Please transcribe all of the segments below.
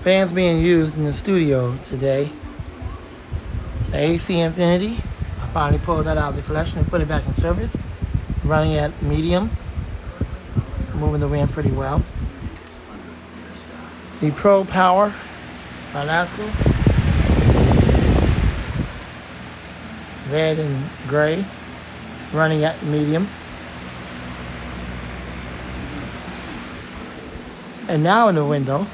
Fans being used in the studio today. The AC Infinity. I finally pulled that out of the collection and put it back in service. Running at medium. Moving the wind pretty well. The Pro Power by Lasco. Red and gray. Running at medium. And now in the window,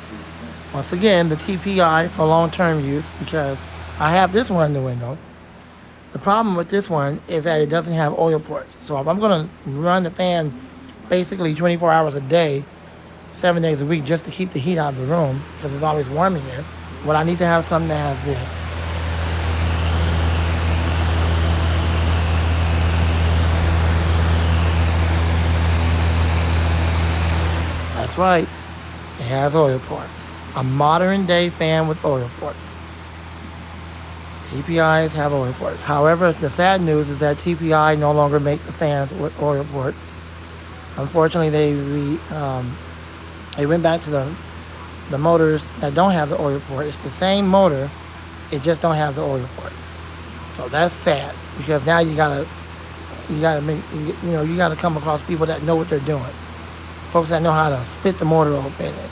once again, the TPI for long-term use, because I have this one in the window. The problem with this one is that it doesn't have oil ports. So if I'm going to run the fan basically 24 hours a day, 7 days a week, just to keep the heat out of the room, because it's always warm in here, well, I need to have something that has this. That's right. It has oil ports. A modern day fan with oil ports. TPIs have oil ports. However, the sad news is that TPI no longer make the fans with oil ports. Unfortunately, they went back to the motors that don't have the oil port. It's the same motor, it just don't have the oil port. So that's sad, because now you gotta come across people that know what they're doing. Folks that know how to split the motor open and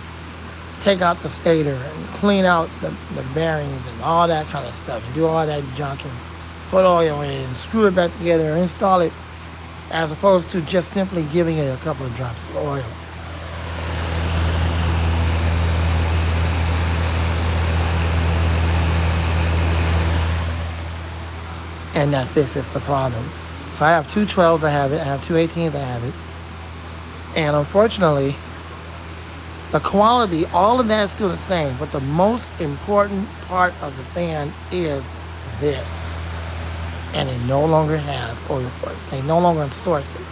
take out the stator and clean out the bearings and all that kind of stuff, and do all that junk and put oil in and screw it back together and install it, as opposed to just simply giving it a couple of drops of oil. And that fixes the problem. So I have two 12s, I have it. I have two 18s, I have it. And unfortunately, the quality, all of that is still the same, but the most important part of the fan is this. And it no longer has oil ports. They no longer source it.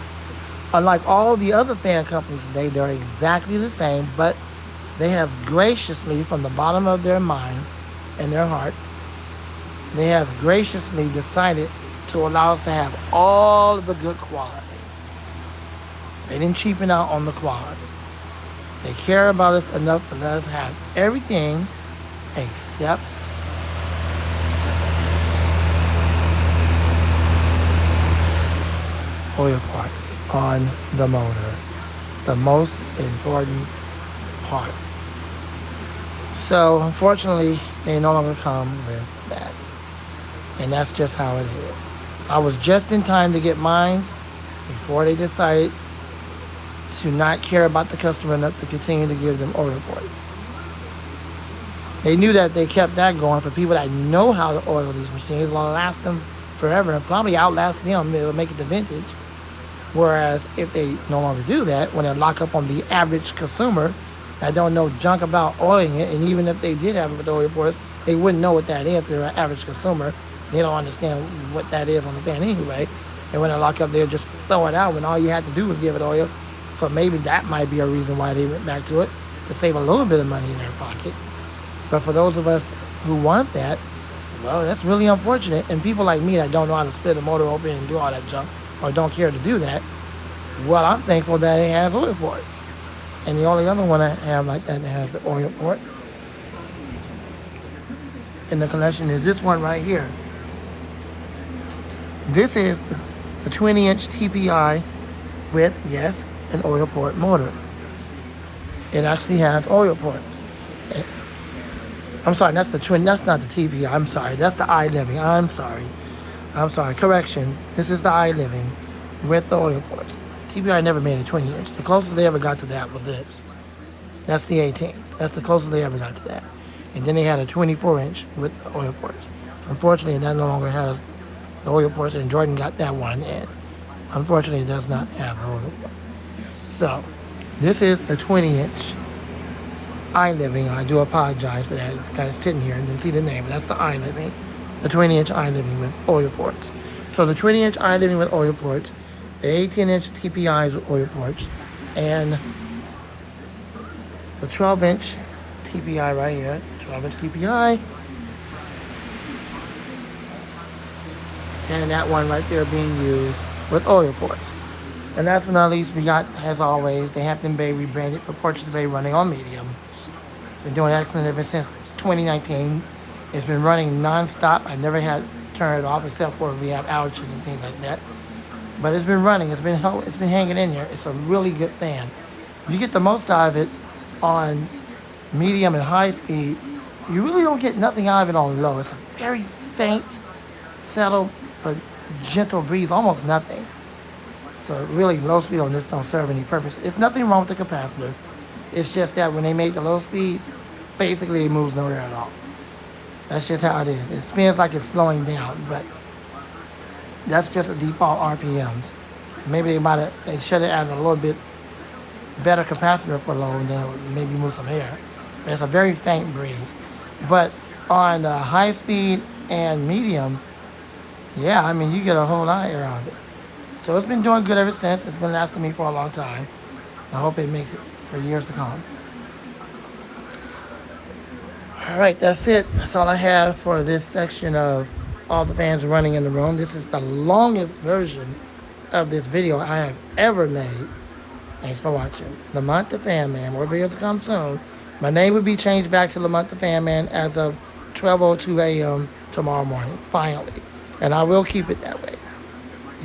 Unlike all the other fan companies today, they're exactly the same, but they have graciously, from the bottom of their mind and their heart, they have graciously decided to allow us to have all of the good quality. They didn't cheapen out on the quality. They care about us enough to let us have everything except oil parts on the motor. The most important part. So unfortunately, they no longer come with that. And that's just how it is. I was just in time to get mine before they decided to not care about the customer enough to continue to give them oil ports. They knew that they kept that going for people that know how to oil these machines. It'll last them forever and probably outlast them. It'll make it the vintage. Whereas if they no longer do that, when they lock up on the average consumer that don't know junk about oiling it, and even if they did have it with oil ports, they wouldn't know what that is. They're an average consumer. They don't understand what that is on the fan anyway. And when they lock up, they'll just throw it out when all you had to do was give it oil. So maybe that might be a reason why they went back to it, to save a little bit of money in their pocket. But for those of us who want that, well, that's really unfortunate. And people like me that don't know how to split a motor open and do all that junk, or don't care to do that, well, I'm thankful that it has oil ports. And the only other one I have like that has the oil port in the collection is this one right here. This is the 20-inch TPI with, yes, an oil port motor. It actually has oil ports. I'm sorry, that's not the TPI. I'm sorry, that's the iLiving. I'm sorry, correction. This is the iLiving with the oil ports. TPI never made a 20-inch. The closest they ever got to that was this. That's the 18s. That's the closest they ever got to that. And then they had a 24-inch with the oil ports. Unfortunately, that no longer has the oil ports, and Jordan got that one, and unfortunately, it does not have the oil port. So, this is the 20-inch iLiving. I do apologize for that. It's kind of sitting here and didn't see the name, but that's the iLiving. The 20-inch iLiving with oil ports. So the 20-inch iLiving with oil ports, the 18-inch TPIs with oil ports, and the 12-inch TPI right here. 12-inch TPI. And that one right there being used with oil ports. And last but not least, we got, as always, the Hampton Bay rebranded for Portrait Bay running on medium. It's Been doing excellent ever since 2019. It's been running non-stop. I never had to turn it off except for we have outages and things like that. But it's been running. It's been hanging in there. It's a really good fan. You get the most out of it on medium and high speed. You really don't get nothing out of it on low. It's a very faint, settled, but gentle breeze, almost nothing. So really, low speed on this don't serve any purpose. It's nothing wrong with the capacitor. It's just that when they make the low speed, basically it moves nowhere at all. That's just how it is. It spins like it's slowing down, but that's just the default RPMs. Maybe they should have added a little bit better capacitor for low, and then it would maybe move some air. It's a very faint breeze. But on the high speed and medium, yeah, I mean, you get a whole lot of air out of it. So it's been doing good ever since. It's been lasting me for a long time. I hope it makes it for years to come. All right, that's it. That's all I have for this section of all the fans running in the room. This is the longest version of this video I have ever made. Thanks for watching. Lamont the Fan Man. More videos to come soon. My name will be changed back to Lamont the Fan Man as of 12:02 a.m. tomorrow morning, finally. And I will keep it that way.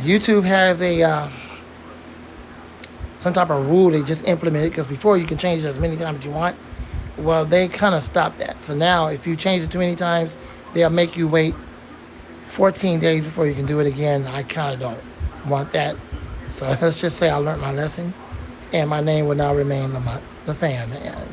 YouTube has a some type of rule they just implemented, because before you can change it as many times as you want. Well, they kind of stopped that. So now if you change it too many times, they'll make you wait 14 days before you can do it again. I kind of don't want that. So let's just say I learned my lesson, and my name will now remain Lamont the Fan Man.